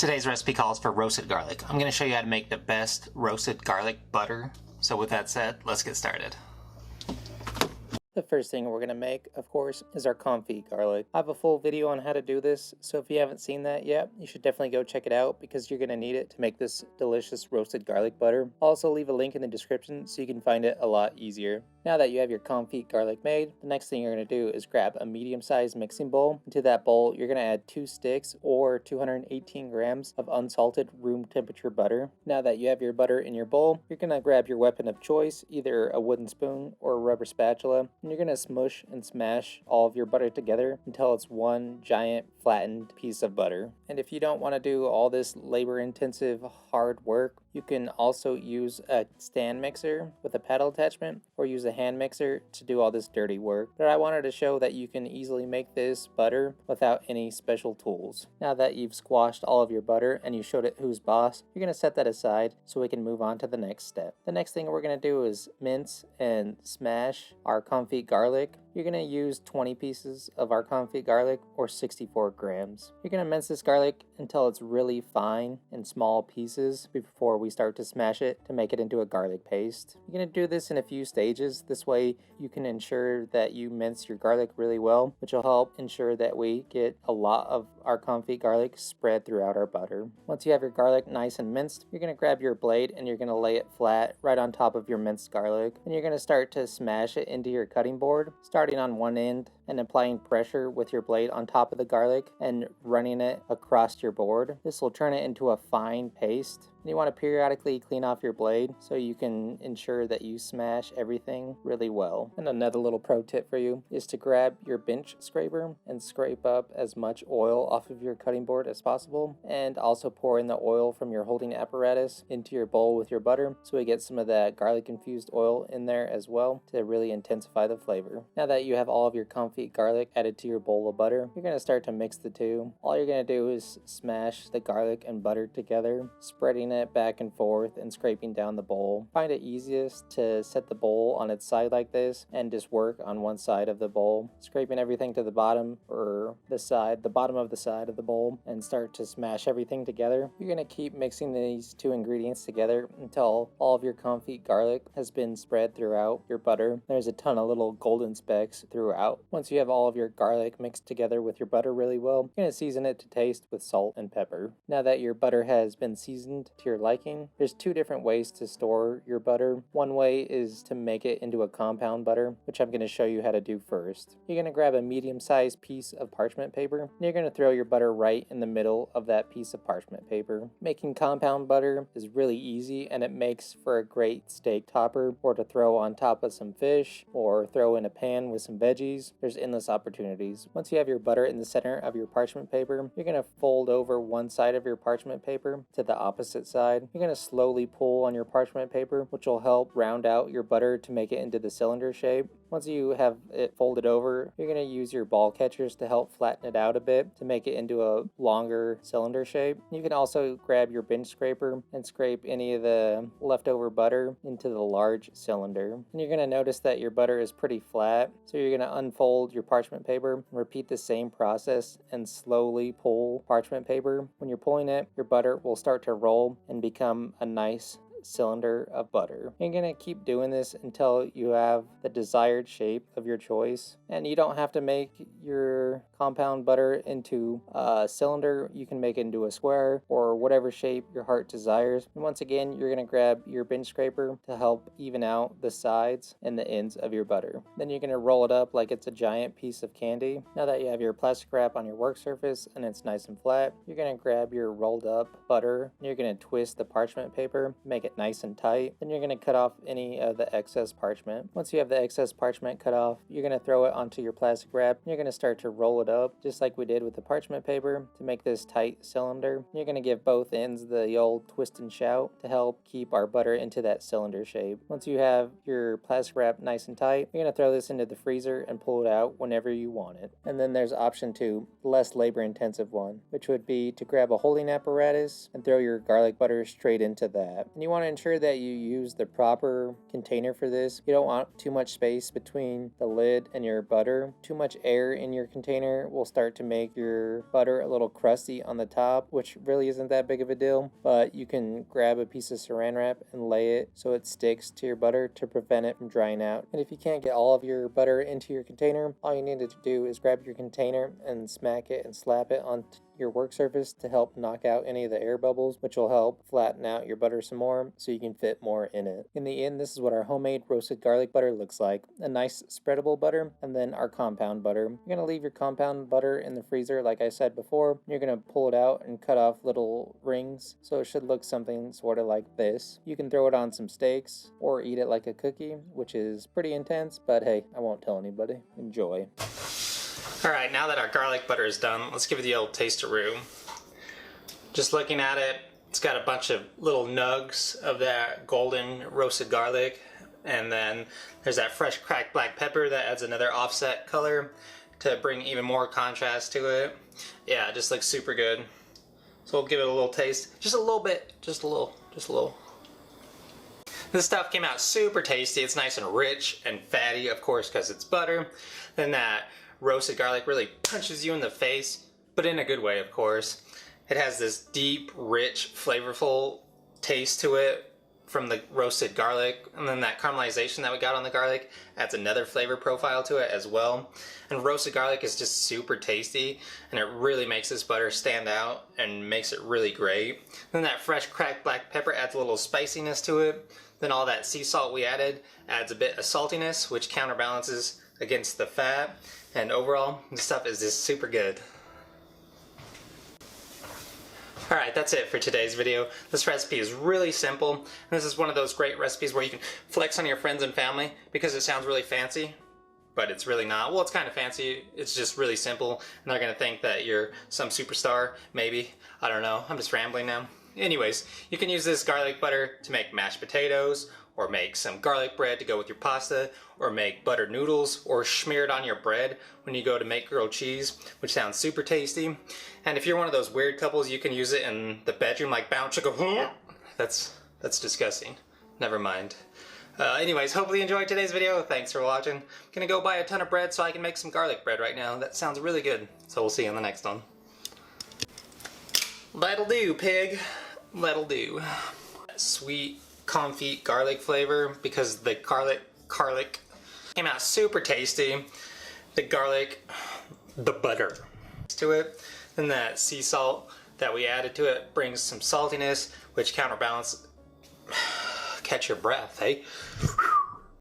Today's recipe calls for roasted garlic. I'm going to show you how to make the best roasted garlic butter. So with that said, let's get started. The first thing we're going to make, of course, is our confit garlic. I have a full video on how to do this, so if you haven't seen that yet, you should definitely go check it out because you're going to need it to make this delicious roasted garlic butter. I'll also leave a link in the description so you can find it a lot easier. Now that you have your confit garlic made, the next thing you're going to do is grab a medium-sized mixing bowl. Into that bowl, you're going to add 2 sticks or 218 grams of unsalted room temperature butter. Now that you have your butter in your bowl, you're going to grab your weapon of choice, either a wooden spoon or a rubber spatula, and you're going to smush and smash all of your butter together until it's one giant flattened piece of butter. And if you don't want to do all this labor-intensive hard work, you can also use a stand mixer with a paddle attachment or use a hand mixer to do all this dirty work. But I wanted to show that you can easily make this butter without any special tools. Now that you've squashed all of your butter and you showed it who's boss, you're going to set that aside so we can move on to the next step. The next thing we're going to do is mince and smash our confit garlic. You're going to use 20 pieces of our confit garlic or 64 grams. You're going to mince this garlic until it's really fine in small pieces before we start to smash it to make it into a garlic paste. You're going to do this in a few stages. This way you can ensure that you mince your garlic really well, which will help ensure that we get a lot of our confit garlic spread throughout our butter. Once you have your garlic nice and minced, you're going to grab your blade and you're going to lay it flat right on top of your minced garlic. And you're going to start to smash it into your cutting board, starting on one end and applying pressure with your blade on top of the garlic and running it across your board. This will turn it into a fine paste. And you want to periodically clean off your blade so you can ensure that you smash everything really well. And another little pro tip for you is to grab your bench scraper and scrape up as much oil off of your cutting board as possible, and also pour in the oil from your holding apparatus into your bowl with your butter so we get some of that garlic infused oil in there as well to really intensify the flavor. Now that you have all of your confit garlic added to your bowl of butter, you're going to start to mix the two. All you're going to do is smash the garlic and butter together, spreading it back and forth and scraping down the bowl. Find it easiest to set the bowl on its side like this and just work on one side of the bowl, scraping everything to the bottom or the bottom of the side of the bowl, and start to smash everything together. You're going to keep mixing these two ingredients together until all of your confit garlic has been spread throughout your butter. There's a ton of little golden specks throughout. Once you have all of your garlic mixed together with your butter really well, you're going to season it to taste with salt and pepper. Now that your butter has been seasoned to your liking, there's 2 different ways to store your butter. One way is to make it into a compound butter, which I'm going to show you how to do first. You're going to grab a medium-sized piece of parchment paper and you're going to throw your butter right in the middle of that piece of parchment paper. Making compound butter is really easy and it makes for a great steak topper, or to throw on top of some fish or throw in a pan with some veggies. There's endless opportunities. Once you have your butter in the center of your parchment paper, you're going to fold over one side of your parchment paper to the opposite side. You're going to slowly pull on your parchment paper, which will help round out your butter to make it into the cylinder shape. Once you have it folded over, you're going to use your ball catchers to help flatten it out a bit to make it into a longer cylinder shape. You can also grab your bench scraper and scrape any of the leftover butter into the large cylinder. And you're going to notice that your butter is pretty flat, so you're going to unfold your parchment paper and repeat the same process and slowly pull parchment paper. When you're pulling it, your butter will start to roll and become a nice cylinder of butter. You're going to keep doing this until you have the desired shape of your choice, and you don't have to make your compound butter into a cylinder. You can make it into a square or whatever shape your heart desires. And once again, you're going to grab your bench scraper to help even out the sides and the ends of your butter. Then you're going to roll it up like it's a giant piece of candy. Now that you have your plastic wrap on your work surface and it's nice and flat, you're going to grab your rolled up butter and you're going to twist the parchment paper, make it nice and tight. Then you're going to cut off any of the excess parchment. Once you have the excess parchment cut off, you're going to throw it onto your plastic wrap. You're going to start to roll it up just like we did with the parchment paper to make this tight cylinder. You're going to give both ends the old twist and shout to help keep our butter into that cylinder shape. Once you have your plastic wrap nice and tight, you're going to throw this into the freezer and pull it out whenever you want it. And then there's option 2, the less labor intensive one, which would be to grab a holding apparatus and throw your garlic butter straight into that. And you want to ensure that you use the proper container for this. You don't want too much space between the lid and your butter. Too much air in your container container will start to make your butter a little crusty on the top, which really isn't that big of a deal, but you can grab a piece of saran wrap and lay it so it sticks to your butter to prevent it from drying out. And if you can't get all of your butter into your container, all you need to do is grab your container and smack it and slap it on your work surface to help knock out any of the air bubbles, which will help flatten out your butter some more so you can fit more in it. In the end, this is what our homemade roasted garlic butter looks like. A nice spreadable butter, and then our compound butter. You're gonna leave your compound butter in the freezer like I said before. You're gonna pull it out and cut off little rings so it should look something sort of like this. You can throw it on some steaks or eat it like a cookie, which is pretty intense, but hey, I won't tell anybody. Enjoy. Alright, now that our garlic butter is done, let's give it the old taste-a-roo. Just looking at it, it's got a bunch of little nugs of that golden roasted garlic, and then there's that fresh cracked black pepper that adds another offset color to bring even more contrast to it. Yeah, it just looks super good. So we'll give it a little taste. Just a little bit, just a little. This stuff came out super tasty. It's nice and rich and fatty, of course, because it's butter. Then that roasted garlic really punches you in the face, but in a good way, of course. It has this deep, rich, flavorful taste to it from the roasted garlic, and then that caramelization that we got on the garlic adds another flavor profile to it as well. And roasted garlic is just super tasty, and it really makes this butter stand out and makes it really great. Then that fresh cracked black pepper adds a little spiciness to it. Then all that sea salt we added adds a bit of saltiness, which counterbalances against the fat. And overall, this stuff is just super good. Alright, that's it for today's video. This recipe is really simple, and this is one of those great recipes where you can flex on your friends and family because it sounds really fancy, but it's really not. Well, it's kind of fancy, it's just really simple, and they're gonna think that you're some superstar, maybe. I don't know, I'm just rambling now. Anyways, you can use this garlic butter to make mashed potatoes, or make some garlic bread to go with your pasta, or make buttered noodles, or smear it on your bread when you go to make grilled cheese, which sounds super tasty. And if you're one of those weird couples, you can use it in the bedroom like bounce chicka. That's disgusting. Never mind. Anyways, hopefully you enjoyed today's video. Thanks for watching. I'm gonna go buy a ton of bread so I can make some garlic bread right now. That sounds really good. So we'll see you on the next one. That'll do, pig. That'll do. Sweet Confit garlic flavor because the garlic came out super tasty. The garlic, the butter to it, and that sea salt that we added to it brings some saltiness, which counterbalance. Catch your breath, hey?